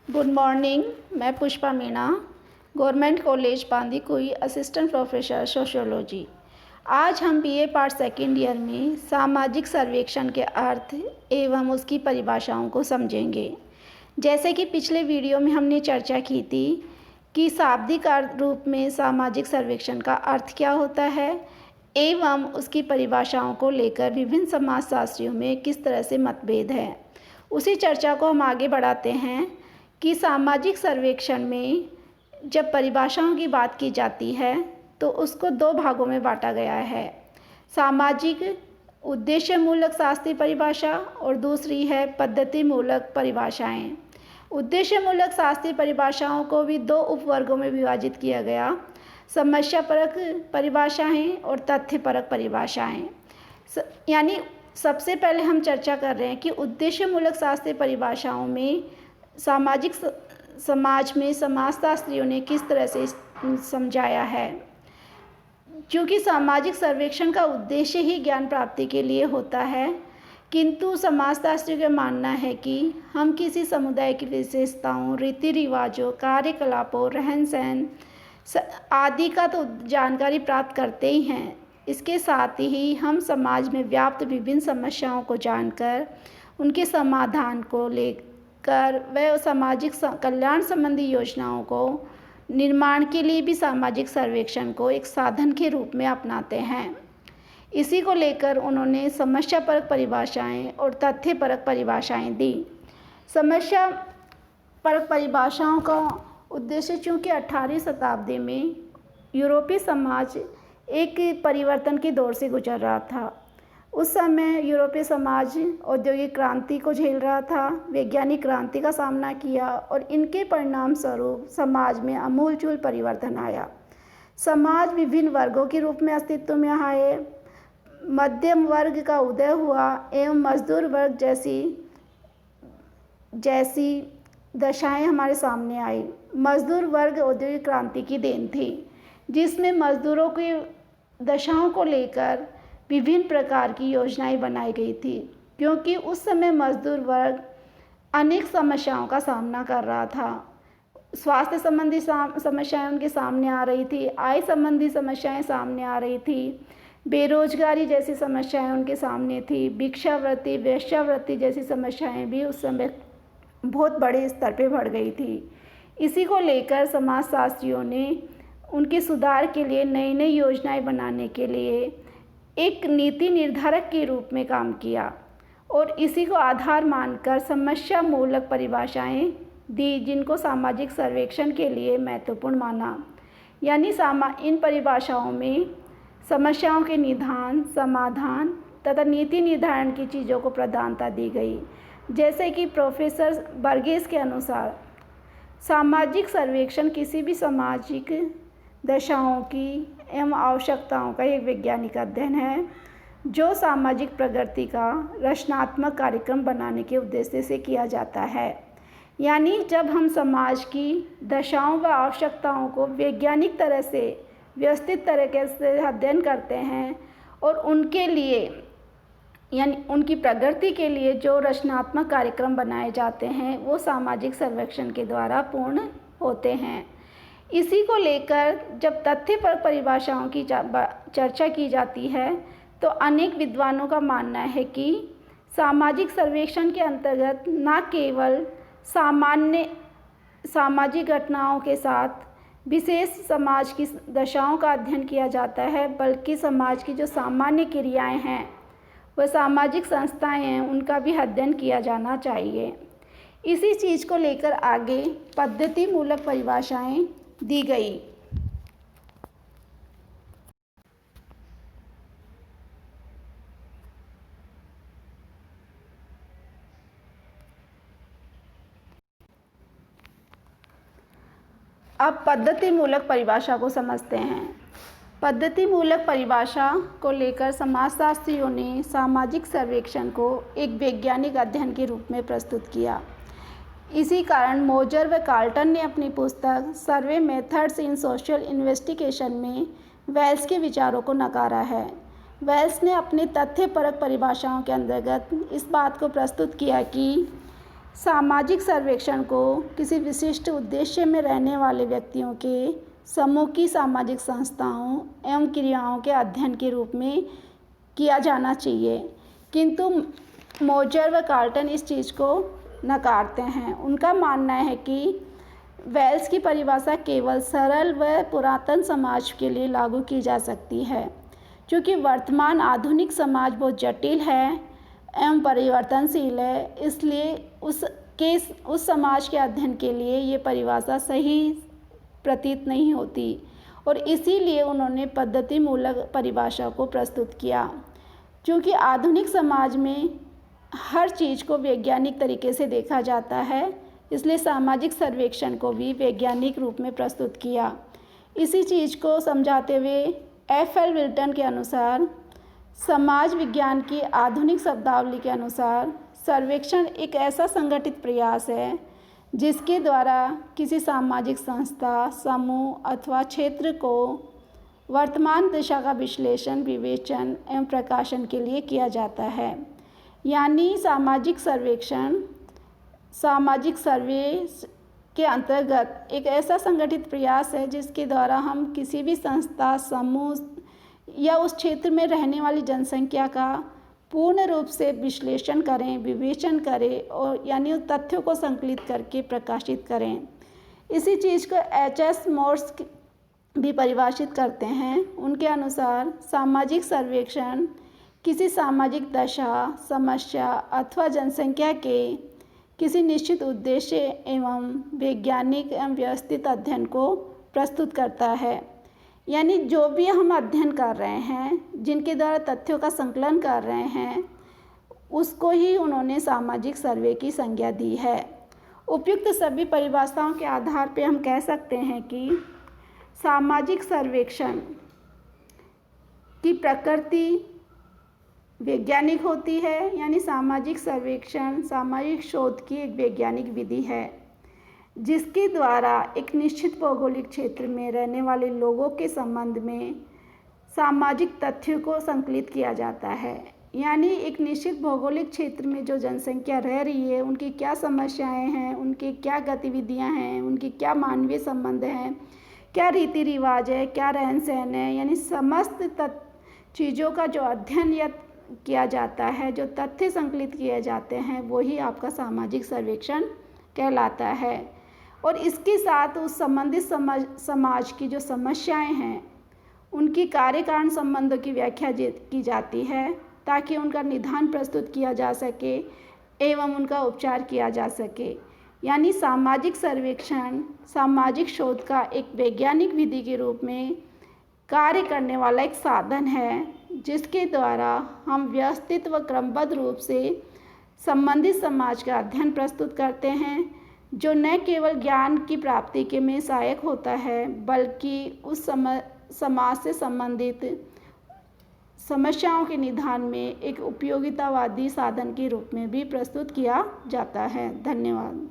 Good morning. मैं Pushpa Meena, government college Bandikui, assistant professor sociology. आज हम बीए पार्ट सेकेंड ईयर में सामाजिक सर्वेक्षण के अर्थ एवं उसकी परिभाषाओं को समझेंगे। जैसे कि पिछले वीडियो में हमने चर्चा की थी कि शाब्दिक रूप में सामाजिक सर्वेक्षण का अर्थ क्या होता है एवं उसकी परिभाषाओं को लेकर विभिन्न समाजशास्त्रियों में किस तरह से मतभेद है। उसी चर्चा को हम आगे बढ़ाते हैं कि सामाजिक सर्वेक्षण में जब परिभाषाओं की बात की जाती है तो उसको दो भागों में बांटा गया है। सामाजिक उद्देश्य मूलक शास्त्रीय परिभाषा और दूसरी है पद्धति मूलक परिभाषाएं। उद्देश्य मूलक शास्त्रीय परिभाषाओं को भी दो उपवर्गों में विभाजित किया गया, समस्यापरक परिभाषाएं और तथ्यपरक परिभाषाएं। यानी सबसे पहले हम चर्चा कर रहे हैं कि उद्देश्य मूलक शास्त्रीय परिभाषाओं में सामाजिक समाज में समाजशास्त्रियों ने किस तरह से समझाया है। क्योंकि सामाजिक सर्वेक्षण का उद्देश्य ही ज्ञान प्राप्ति के लिए होता है, किंतु समाजशास्त्रियों का मानना है कि हम किसी समुदाय की विशेषताओं, रीति रिवाजों, कार्यकलापों, रहन सहन आदि का तो जानकारी प्राप्त करते ही हैं, इसके साथ ही हम समाज में व्याप्त विभिन्न समस्याओं को जानकर उनके समाधान को लेकर व सामाजिक कल्याण संबंधी योजनाओं को निर्माण के लिए भी सामाजिक सर्वेक्षण को एक साधन के रूप में अपनाते हैं। इसी को लेकर उन्होंने समस्यापरक परिभाषाएं और तथ्यपरक परिभाषाएं दी। समस्यापरक परिभाषाओं का उद्देश्य, चूँकि 18वीं शताब्दी में यूरोपीय समाज एक परिवर्तन के दौर से गुजर रहा था। उस समय यूरोपीय समाज औद्योगिक क्रांति को झेल रहा था, वैज्ञानिक क्रांति का सामना किया और इनके परिणाम स्वरूप समाज में आमूलचूल परिवर्तन आया। समाज विभिन्न वर्गों के रूप में अस्तित्व में आए, मध्यम वर्ग का उदय हुआ एवं मजदूर वर्ग जैसी दशाएं हमारे सामने आई। मजदूर वर्ग औद्योगिक क्रांति की देन थी, जिसमें मजदूरों की दशाओं को लेकर विभिन्न प्रकार की योजनाएं बनाई गई थी, क्योंकि उस समय मजदूर वर्ग अनेक समस्याओं का सामना कर रहा था। स्वास्थ्य संबंधी समस्याएं उनके सामने आ रही थी, आय संबंधी समस्याएं सामने आ रही थी, बेरोजगारी जैसी समस्याएं उनके सामने थी, भिक्षावृत्ति, वेश्यावृत्ति जैसी समस्याएं भी उस समय बहुत बड़े स्तर पर बढ़ गई थी। इसी को लेकर समाजशास्त्रियों ने उनके सुधार के लिए नई नई योजनाएं बनाने के लिए एक नीति निर्धारक के रूप में काम किया और इसी को आधार मानकर समस्या मूलक परिभाषाएं दी, जिनको सामाजिक सर्वेक्षण के लिए महत्वपूर्ण माना। यानी इन परिभाषाओं में समस्याओं के निदान, समाधान तथा नीति निर्धारण की चीज़ों को प्रधानता दी गई। जैसे कि प्रोफेसर बर्गेस के अनुसार सामाजिक सर्वेक्षण किसी भी सामाजिक दशाओं की एवं आवश्यकताओं का एक वैज्ञानिक अध्ययन है, जो सामाजिक प्रगति का रचनात्मक कार्यक्रम बनाने के उद्देश्य से किया जाता है। यानी जब हम समाज की दशाओं व आवश्यकताओं को वैज्ञानिक तरह से व्यवस्थित तरीके से अध्ययन करते हैं और उनके लिए यानी उनकी प्रगति के लिए जो रचनात्मक कार्यक्रम बनाए जाते हैं, वो सामाजिक सर्वेक्षण के द्वारा पूर्ण होते हैं। इसी को लेकर जब तथ्यपरक परिभाषाओं की चर्चा की जाती है तो अनेक विद्वानों का मानना है कि सामाजिक सर्वेक्षण के अंतर्गत न केवल सामान्य सामाजिक घटनाओं के साथ विशेष समाज की दशाओं का अध्ययन किया जाता है, बल्कि समाज की जो सामान्य क्रियाएं हैं, वह सामाजिक संस्थाएं हैं, उनका भी अध्ययन किया जाना चाहिए। इसी चीज़ को लेकर आगे पद्धति मूलक परिभाषाएं दी गई। अब पद्धति मूलक परिभाषा को समझते हैं। पद्धति मूलक परिभाषा को लेकर समाजशास्त्रियों ने सामाजिक सर्वेक्षण को एक वैज्ञानिक अध्ययन के रूप में प्रस्तुत किया। इसी कारण मोजर व कार्ल्टन ने अपनी पुस्तक सर्वे मेथड्स इन सोशल इन्वेस्टिगेशन में वेल्स के विचारों को नकारा है। वेल्स ने अपनी तथ्यपरक परिभाषाओं के अंतर्गत इस बात को प्रस्तुत किया कि सामाजिक सर्वेक्षण को किसी विशिष्ट उद्देश्य में रहने वाले व्यक्तियों के समूह की सामाजिक संस्थाओं एवं क्रियाओं के अध्ययन के रूप में किया जाना चाहिए, किंतु मोजर व कार्ल्टन इस चीज़ को नकारते हैं। उनका मानना है कि वेल्स की परिभाषा केवल सरल व पुरातन समाज के लिए लागू की जा सकती है, क्योंकि वर्तमान आधुनिक समाज बहुत जटिल है एवं परिवर्तनशील है, इसलिए उस समाज के अध्ययन के लिए ये परिभाषा सही प्रतीत नहीं होती और इसीलिए उन्होंने पद्धतिमूलक परिभाषा को प्रस्तुत किया। क्योंकि आधुनिक समाज में हर चीज़ को वैज्ञानिक तरीके से देखा जाता है, इसलिए सामाजिक सर्वेक्षण को भी वैज्ञानिक रूप में प्रस्तुत किया। इसी चीज़ को समझाते हुए F.L. विल्टन के अनुसार समाज विज्ञान की आधुनिक शब्दावली के अनुसार सर्वेक्षण एक ऐसा संगठित प्रयास है जिसके द्वारा किसी सामाजिक संस्था, समूह अथवा क्षेत्र को वर्तमान दिशा का विश्लेषण, विवेचन एवं प्रकाशन के लिए किया जाता है। यानी सामाजिक सर्वेक्षण सामाजिक सर्वे के अंतर्गत एक ऐसा संगठित प्रयास है जिसके द्वारा हम किसी भी संस्था, समूह या उस क्षेत्र में रहने वाली जनसंख्या का पूर्ण रूप से विश्लेषण करें, विवेचन करें और यानी उन तथ्यों को संकलित करके प्रकाशित करें। इसी चीज़ को H.S. मोर्स भी परिभाषित करते हैं। उनके अनुसार सामाजिक सर्वेक्षण किसी सामाजिक दशा, समस्या अथवा जनसंख्या के किसी निश्चित उद्देश्य एवं वैज्ञानिक एवं व्यवस्थित अध्ययन को प्रस्तुत करता है। यानी जो भी हम अध्ययन कर रहे हैं, जिनके द्वारा तथ्यों का संकलन कर रहे हैं, उसको ही उन्होंने सामाजिक सर्वे की संज्ञा दी है। उपयुक्त सभी परिभाषाओं के आधार पर हम कह सकते हैं कि सामाजिक सर्वेक्षण की प्रकृति वैज्ञानिक होती है। यानी सामाजिक सर्वेक्षण सामाजिक शोध की एक वैज्ञानिक विधि है जिसके द्वारा एक निश्चित भौगोलिक क्षेत्र में रहने वाले लोगों के संबंध में सामाजिक तथ्यों को संकलित किया जाता है। यानी एक निश्चित भौगोलिक क्षेत्र में जो जनसंख्या रह रही है, उनकी क्या समस्याएं हैं, उनकी क्या गतिविधियां हैं, उनकी क्या मानवीय संबंध हैं, क्या रीति रिवाज है, क्या रहन सहन है, यानी समस्त चीज़ों का जो अध्ययन या किया जाता है, जो तथ्य संकलित किए जाते हैं, वही आपका सामाजिक सर्वेक्षण कहलाता है। और इसके साथ उस संबंधित समाज की जो समस्याएं हैं, उनकी कार्य कारण संबंधों की व्याख्या की जाती है ताकि उनका निदान प्रस्तुत किया जा सके एवं उनका उपचार किया जा सके। यानी सामाजिक सर्वेक्षण सामाजिक शोध का एक वैज्ञानिक विधि के रूप में कार्य करने वाला एक साधन है जिसके द्वारा हम व्यवस्थित व क्रमबद्ध रूप से संबंधित समाज का अध्ययन प्रस्तुत करते हैं, जो न केवल ज्ञान की प्राप्ति के में सहायक होता है बल्कि उस समाज से संबंधित समस्याओं के निदान में एक उपयोगितावादी साधन के रूप में भी प्रस्तुत किया जाता है। धन्यवाद।